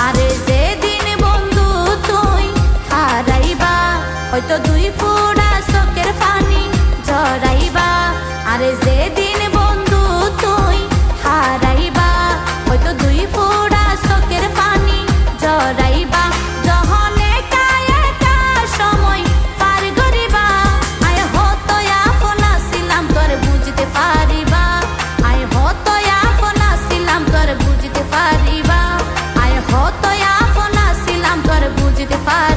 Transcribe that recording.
আরে যেদিন বন্ধু তুই হারাইবা, হয়তো দুই ফোঁটা চোখের পানি ঝরাইবা। আরে যেদিন বন্ধু তুই হারাইবা, হয়তো দুই ফোঁটা চোখের পানি ঝরাইবা। যখন একা একা সময় পার করিবা, আয় হতো আপন ছিলাম তোর বুঝতে পারিবা। আয় হতো আপন ছিলাম তোর বুঝতে পারিবা। আয় হতো আপন ছিলাম তোর বুঝতে পারিবা।